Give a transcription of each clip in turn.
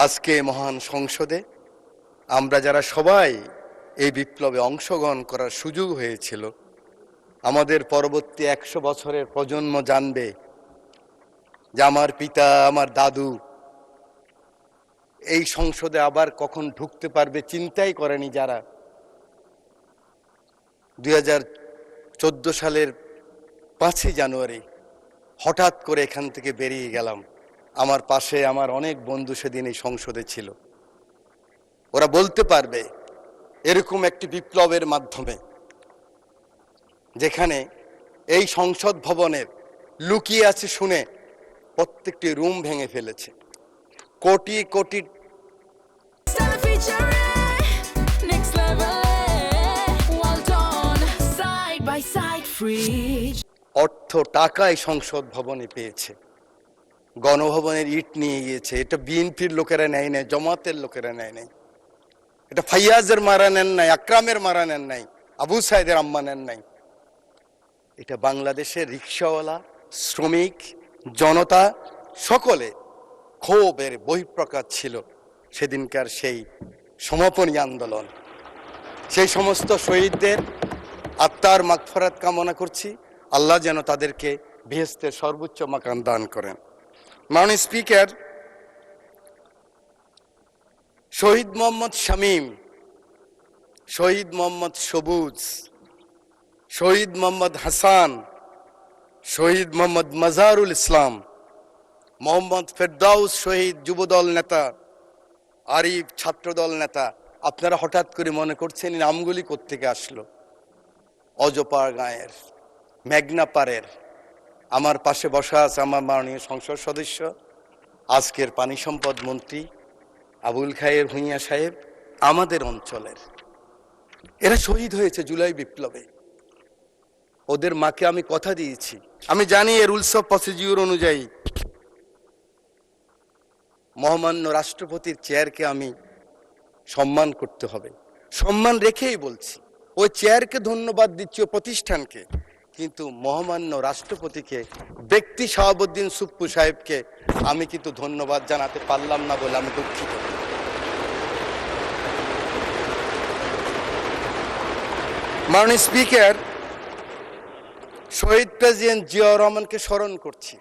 আজকে মহান সংসদে আমরা যারা সবাই এই বিপ্লবে অংশগ্রহণ করার সুযোগ হয়েছিল, আমাদের পরবর্তী 100 বছরের প্রজন্ম জানবে যে আমার পিতা, আমার দাদু এই সংসদে আবার কখন ঢুকতে পারবে চিন্তাই করেনি যারা 2014 সালের 5ই জানুয়ারি হঠাৎ করে এখান থেকে বেরিয়ে গেলাম। আমার পাশে আমার অনেক বন্ধু সেদিন এই সংসদে ছিল। ওরা বলতে পারবে এরকম একটি বিপ্লবের মাধ্যমে যেখানে এই সংসদ ভবনের লুকিয়ে আছে শুনে প্রত্যেকটি রুম ভেঙে ফেলেছে, কোটি কোটি অর্থ টাকায় সংসদ ভবনে পেয়েছে। গণভবনের ইট নিয়ে গিয়েছে। এটা বিএনপির লোকেরা নেয় নাই, জমাতের লোকেরা নেয় নাই, এটা ফাইয়াজের মারা নেন নাই, আকরামের মারা নেন নাই, আবু সাইদের আম্মা নেন নাই। এটা বাংলাদেশের রিক্সাওয়ালা, শ্রমিক, জনতা সকলে ক্ষোভের বহিঃপ্রকাশ ছিল সেদিনকার সেই সমাপনী আন্দোলন। সেই সমস্ত শহীদদের আত্মার মাগফিরাত কামনা করছি। আল্লাহ যেন তাদেরকে বেহেশতের সর্বোচ্চ মাকাম দান করেন। মাননীয় স্পিকার, শহীদ মোহাম্মদ শামীম, শহীদ মোহাম্মদ সবুজ, শহীদ মোহাম্মদ হাসান, শহীদ মোহাম্মদ মাজারুল ইসলাম, মোহাম্মদ ফেরদাউস শহীদ যুবদল নেতা, আরিফ ছাত্রদল নেতা, আপনারা হঠাৎ করে মনে করছেন এই নামগুলি কোত্থেকে আসলো? অজপাড় গাঁয়ের, মেঘনা পাড়ের। আমার পাশে বসা আছে আমার মাননীয় সংসদ সদস্য, আজকের পানি সম্পদ মন্ত্রী আবুল খায়ের ভূঁইয়া সাহেব, আমাদের অঞ্চলের। এরা শহীদ হয়েছে জুলাই বিপ্লবে। ওদের মাকে আমি কথা দিয়েছি, আমি জানি এর রুলস অফ প্রসিডিউর অনুযায়ী মহামান্য রাষ্ট্রপতির চেয়ারকে আমি সম্মান করতে হবে, সম্মান রেখেই বলছি। ওই চেয়ারকে ধন্যবাদ দিচ্ছি, ও প্রতিষ্ঠানকে, কিন্তু মহামান্য রাষ্ট্রপতিকে, ব্যক্তি শাহাবুদ্দিন সুপ্পু সাহেবকে আমি কিন্তু ধন্যবাদ জানাতে পারলাম না বলে আমি দুঃখিত। মাননীয় স্পিকার, শহীদ প্রেসিডেন্ট জিয়াউর রহমানকে স্মরণ করছি।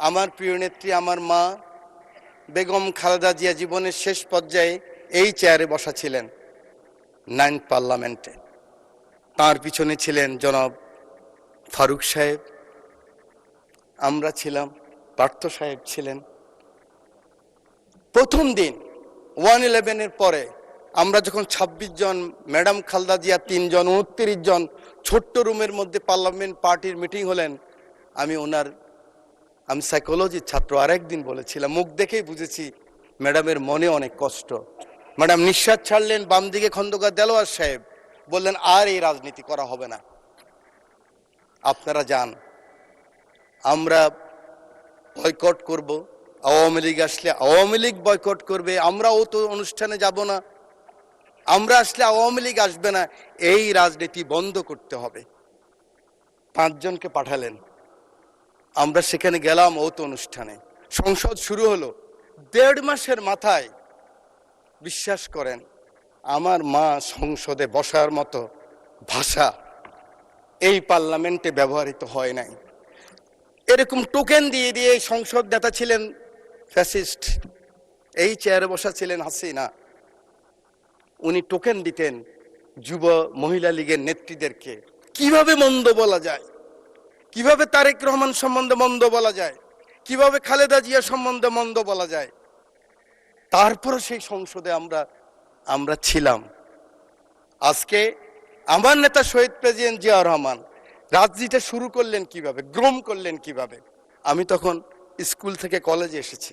আমার প্রিয় নেত্রী, আমার মা বেগম খালেদা জিয়া জীবনের শেষ পর্যায়ে এই চেয়ারে বসা ছিলেন 9th পার্লামেন্টে। তার পিছনে ছিলেন জনাব ফারুক সাহেব, আমরা ছিলাম, পার্থ সাহেব ছিলেন। প্রথম দিন 1/11-এর পরে আমরা যখন 26 জন, ম্যাডাম খালেদা জিয়া 3 জন, 29 জন ছোট্ট রুমের মধ্যে পার্লামেন্ট পার্টির মিটিং হলেন, আমি সাইকোলজির ছাত্র, আরেকদিন বলেছিলাম, মুখ দেখেই বুঝেছি ম্যাডামের মনে অনেক কষ্ট। ম্যাডাম নিঃশ্বাস ছাড়লেন, বাম দিকে খন্দকার দেলোয়ার সাহেব বললেন আর এই রাজনীতি করা হবে না, আপনারা যান, আমরা বয়কট করব। আওয়ামী লীগ আসলে আওয়ামী লীগ বয়কট করবে, আমরাও তো অনুষ্ঠানে যাব না, আমরা আসলে আওয়ামী লীগ আসবে না, এই রাজনীতি বন্ধ করতে হবে। 5 জনকে পাঠালেন, আমরা সেখানে গেলাম ও তো অনুষ্ঠানে। সংসদ শুরু হলো, 1.5 মাসের মাথায় বিশ্বাস করেন আমার মা সংসদে বসার মতো ভাষা এই পার্লামেন্টে ব্যবহৃত হয় নাই। এরকম টোকেন দিয়ে দিয়ে সংসদ নেতা ছিলেন ফ্যাসিস্ট, এই চেয়ারে বসা ছিলেন হাসিনা। উনি টোকেন দিতেন যুব মহিলা লীগের নেত্রীদেরকে, কিভাবে মন্দ বলা যায়, কিভাবে তারেক রহমান সম্বন্ধে মন্দ বলা যায়, কিভাবে খালেদা জিয়া সম্বন্ধে মন্দ বলা যায়। তারপরে সেই সংসদে আমরা ছিলাম। আজকে আমার নেতা শহীদ প্রেসিডেন্ট জিয়াউর রহমান রাজনীতিটা শুরু করলেন কিভাবে, গ্রোম করলেন কিভাবে। আমি তখন স্কুল থেকে কলেজে এসেছি।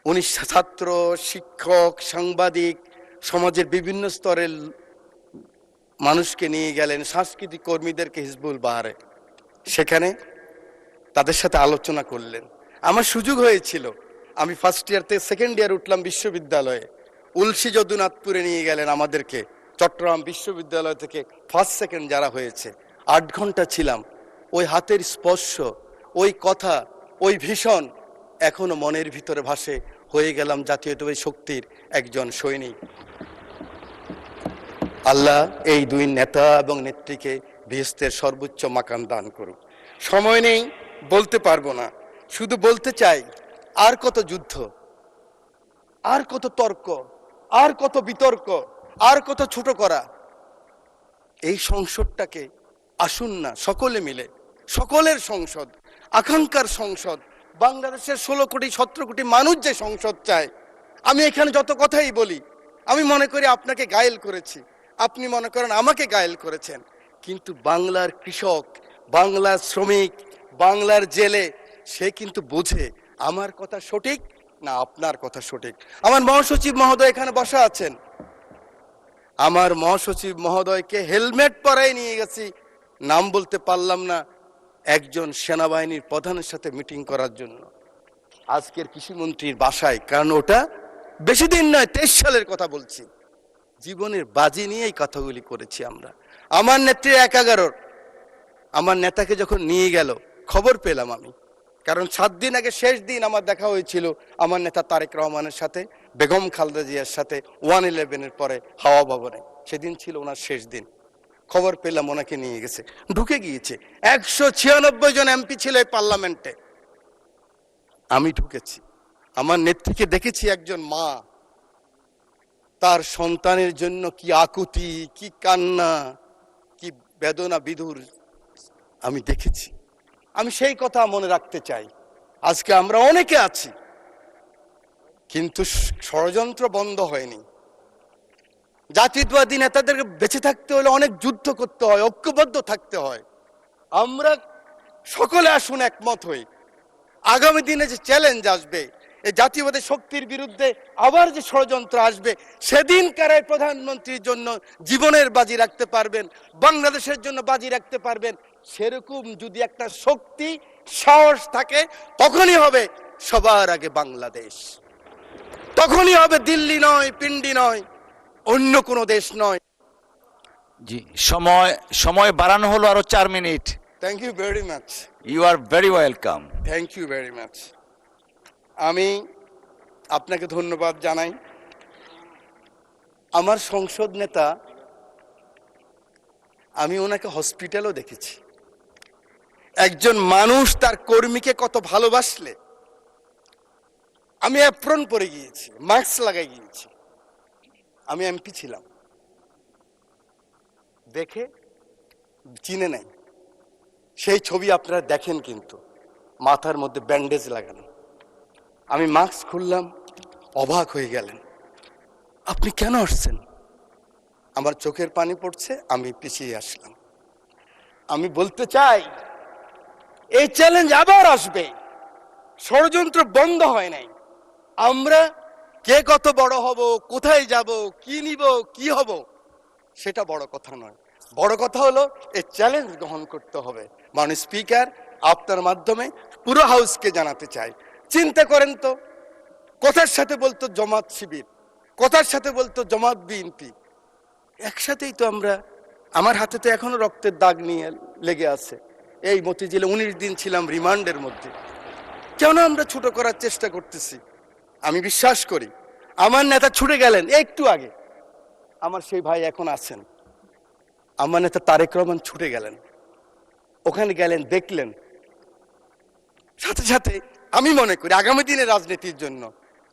উনি ছাত্র, শিক্ষক, সাংবাদিক, সমাজের বিভিন্ন স্তরের মানুষকে নিয়ে গেলেন, সাংস্কৃতিক কর্মীদেরকে হিজবুল বাহারে, সেখানে তাদের সাথে আলোচনা করলেন। আমার সুযোগ হয়েছিল, আমি ফার্স্ট ইয়ার থেকে সেকেন্ড ইয়ার উঠলাম বিশ্ববিদ্যালয়ে। উলসি যদুনাথপুরে নিয়ে গেলেন আমাদেরকে, চট্টগ্রাম বিশ্ববিদ্যালয় থেকে ফার্স্ট সেকেন্ড যারা হয়েছে, 8 ঘন্টা ছিলাম। ওই হাতের স্পর্শ, ওই কথা, ওই ভীষণ এখনো মনের ভিতরে ভাসে, হয়ে গেলাম জাতীয়তাবাদী শক্তির একজন সৈনিক। আল্লাহ এই দুই নেতা এবং নেত্রীকে বেহেশতের সর্বোচ্চ মাকাম দান করুক। সময় নেই, বলতে পারবো না, শুধু বলতে চাই, আর কত যুদ্ধ, আর কত তর্ক, আর কত বিতর্ক, আর কত ছোট করা। এই সংসদটাকে আসুন না সকলে মিলে, সকলের সংসদ, আকাঙ্ক্ষার সংসদ, বাংলাদেশের 16 কোটি 17 কোটি মানুষ যে সংসদ চায়। আমি এখানে যত কথাই বলি, আমি মনে করি আপনাকে ঘায়েল করেছি, আপনি মনে করেন আমাকে ঘায়েল করেছেন, কিন্তু বাংলার কৃষক, বাংলার শ্রমিক, বাংলার জেলে, সে কিন্তু বোঝে আমার কথা সঠিক না আপনার কথা সঠিক। আমার মহাসচিব মহোদয় এখানে বসা আছেন, আমার মহাসচিব মহোদয়কে হেলমেট পরাই নিয়ে গেছি, নাম বলতে পারলাম না, একজন সেনাবাহিনীর প্রধানের সাথে মিটিং করার জন্য আজকের কৃষিমন্ত্রীর বাসায়। কারণ ওটা বেশি দিন নয়, 23 সালের কথা বলছি, জীবনের বাজি নিয়ে এই কথাগুলি করেছি আমরা। আমার নেত্রী 11 আমার নেতাকে যখন নিয়ে গেল, খবর পেলাম আমি, কারণ 7 দিন আগে শেষ দিন আমার দেখা হয়েছিল আমার নেতা তারেক রহমানের সাথে, বেগম খালেদা জিয়ার সাথে 111-এর পরে হাওয়া ভবনে, সেদিন ছিল ওনার শেষ দিন। খবর পেলাম ওনাকে নিয়ে গেছে, ঢুকে গিয়েছে। 196 জন এমপি ছিল এই পার্লামেন্টে, আমি ঢুকেছি। আমার নেত্রীকে দেখেছি একজন মা, তার সন্তানের জন্য কি আকুতি, কি কান্না, কি বেদনা বিধুর আমি দেখেছি। আমি সেই কথা মনে রাখতে চাই। আজকে আমরা অনেকে আছি, কিন্তু ষড়যন্ত্র বন্ধ হয়নি। জাতীয়তাবাদী নেতাদেরকে বেঁচে থাকতে হলে অনেক যুদ্ধ করতে হয়, ঐক্যবদ্ধ থাকতে হয়। আমরা সকলে আসুন একমত হই, আগামী দিনে যে চ্যালেঞ্জ আসবে, এই জাতীয়বাদী শক্তির বিরুদ্ধে আবার যে ষড়যন্ত্র আসবে, সেদিন কারাই প্রধানমন্ত্রীর জন্য জীবনের বাজি রাখতে পারবেন, বাংলাদেশের জন্য বাজি রাখতে পারবেন, সেরকম যদি একটা শক্তি সাহস থাকে, তখনই হবে সবার আগে বাংলাদেশ, তখনই হবে দিল্লি নয়, পিন্ডি নয়, অন্য কোনো দেশ নয়। জি, সময় বাড়ানো হলো আরো 4 মিনিট। Thank you very much. You are very welcome. Thank you very much. আমি আপনাকে ধন্যবাদ জানাই। আমার সংসদ নেতা, আমি ওনাকে হসপিটালও দেখেছি। একজন মানুষ তার কর্মীকে কত ভালোবাসলে, আমি অ্যাপ্রন পরে গিয়েছি, মাস্ক লাগাই গিয়েছি, আমি এমপি ছিলাম, দেখে চিনে নাই। সেই ছবি আপনারা দেখেন, কিন্তু মাথার মধ্যে ব্যান্ডেজ লাগানো। আমি মাস্ক খুললাম, অবাক হয়ে গেলেন, আপনি কেন আসছেন? আমার চোখের পানি পড়ছে, আমি পিছিয়ে আসলাম। আমি বলতে চাই, এই চ্যালেঞ্জ আবার আসবে, ষড়যন্ত্র বন্ধ হয় নাই। আমরা কে কত বড় হব, কোথায় যাব, কি নিব, কি হব, সেটা বড় কথা নয়। বড় কথা হলো এই চ্যালেঞ্জ গ্রহণ করতে হবে। মাননীয় স্পিকার, আপনার মাধ্যমে পুরো হাউসকে জানাতে চাই, চিন্তা করেন তো, কথার সাথে বলতো জামাত শিবির, কথার সাথে বলতো জামাত বিএনপি, একসাথেই তো আমরা। আমার হাতে তো এখনো রক্তের দাগ নিয়ে লেগে আছে। এই মতিঝিলে 19 দিন ছিলাম রিমান্ডের মধ্যে। কেন আমরা ছোট করার চেষ্টা করতেছি? আমি বিশ্বাস করি আমার নেতা ছুটে গেলেন একটু আগে, আমার সেই ভাই এখন আছেন, আমার নেতা তারেক রহমান ছুটে গেলেন, ওখানে গেলেন, দেখলেন। সাথে সাথে আমি মনে করি আগামী দিনে রাজনীতির জন্য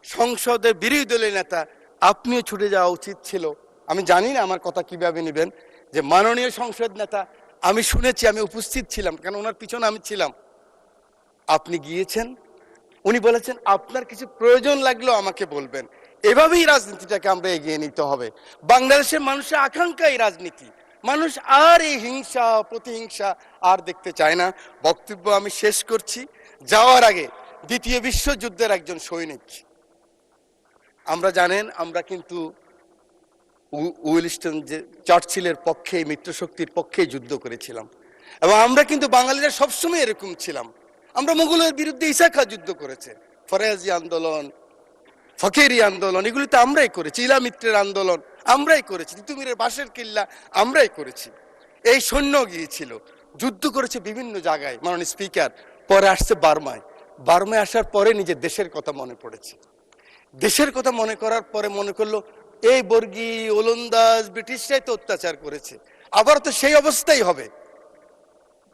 সংসদের বিরোধী দলের নেতা আপনিও ছুটে যাওয়া উচিত ছিল। আমি জানি না আমার কথা কিভাবে নেবেন, যে মাননীয় সংসদ নেতা, আমি শুনেছি, আমি উপস্থিত ছিলাম, কারণ ওনার পিছনে আমি ছিলাম, আপনি গিয়েছেন, উনি বলেছেন আপনার কিছু প্রয়োজন লাগলেও আমাকে বলবেন। এভাবেই রাজনীতিটাকে আমরা এগিয়ে নিতে হবে। বাংলাদেশের মানুষের আকাঙ্ক্ষা এই রাজনীতি, মানুষ আর এই হিংসা প্রতিহিংসা আর দেখতে চায় না। বক্তব্য আমি শেষ করছি। যাওয়ার আগে দ্বিতীয় বিশ্বযুদ্ধের একজন সৈনিক, আমরা জানেন আমরা কিন্তু উইলস্টন যে চার্চিলের পক্ষে, মিত্রশক্তির পক্ষে যুদ্ধ করেছিলাম, এবং আমরা কিন্তু বাঙালিরা সবসময় এরকম ছিলাম। আমরা মুঘলের বিরুদ্ধে ঈসা খাঁ যুদ্ধ করেছে, ফরাজি আন্দোলন, ফকিরি আন্দোলন, এগুলি তো আমরাই করেছি, ইলা মিত্রের আন্দোলন আমরাই করেছি, তিতুমিরের বাঁশের কিল্লা আমরাই করেছি। এই সৈন্য গিয়েছিল, যুদ্ধ করেছে বিভিন্ন জায়গায়। মাননীয় স্পিকার, পরে আসছে বার্মায়, বার্মায় আসার পরে নিজের দেশের কথা মনে পড়েছে। দেশের কথা মনে করার পরে মনে করলো এই বর্গী ওলন্দাজ ব্রিটিশরাই তো অত্যাচার করেছে, আবার তো সেই অবস্থাই হবে।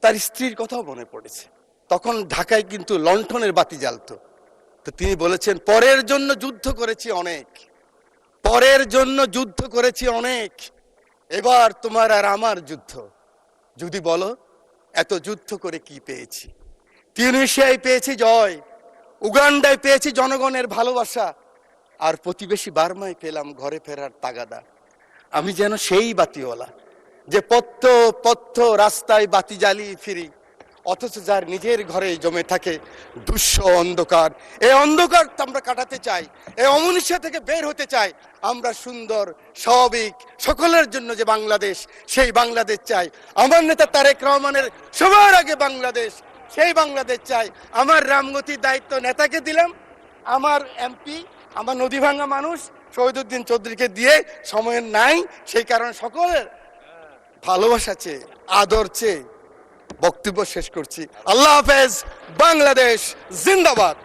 তার স্ত্রীর কথাও মনে পড়েছে। তখন ঢাকায় কিন্তু লণ্ঠনের বাতি জ্বালতো। তো তিনি বলেছেন, পরের জন্য যুদ্ধ করেছি অনেক, পরের জন্য যুদ্ধ করেছি অনেক, এবার তোমার আর আমার যুদ্ধ। যদি বলো এত যুদ্ধ করে কি পেয়েছি? তিউনিসিয়ায় পেয়েছি জয়, উগান্ডায় পেয়েছি জনগণের ভালোবাসা, আর প্রতিবেশী বার্মায় পেলাম ঘরে ফেরার তাগাদা। আমি যেন সেই বাতিওয়ালা যে পথ্য পথ্য রাস্তায় বাতি জ্বালিয়ে ফিরি, অথচ যার নিজের ঘরে জমে থাকে দুঃস্ব অন্ধকার। এই অন্ধকার তো আমরা কাটাতে চাই, এই অমনুষ্য থেকে বের হতে চাই। আমরা সুন্দর স্বাভাবিক সকলের জন্য যে বাংলাদেশ, সেই বাংলাদেশ চাই। আমার নেতা তারেক রহমানের সবার আগে বাংলাদেশ, সেই বাংলাদেশ চাই। আমার রামগতির দায়িত্ব নেতাকে দিলাম, আমার এমপি, আমার নদী ভাঙ্গা মানুষ শহীদুদ্দিন চৌধুরীকে দিয়ে সময়ের নাই, সেই কারণে সকলের ভালোবাসা চেয়ে, আদর চেয়ে বক্তব্য শেষ করছি। আল্লাহ হাফেজ, বাংলাদেশ জিন্দাবাদ।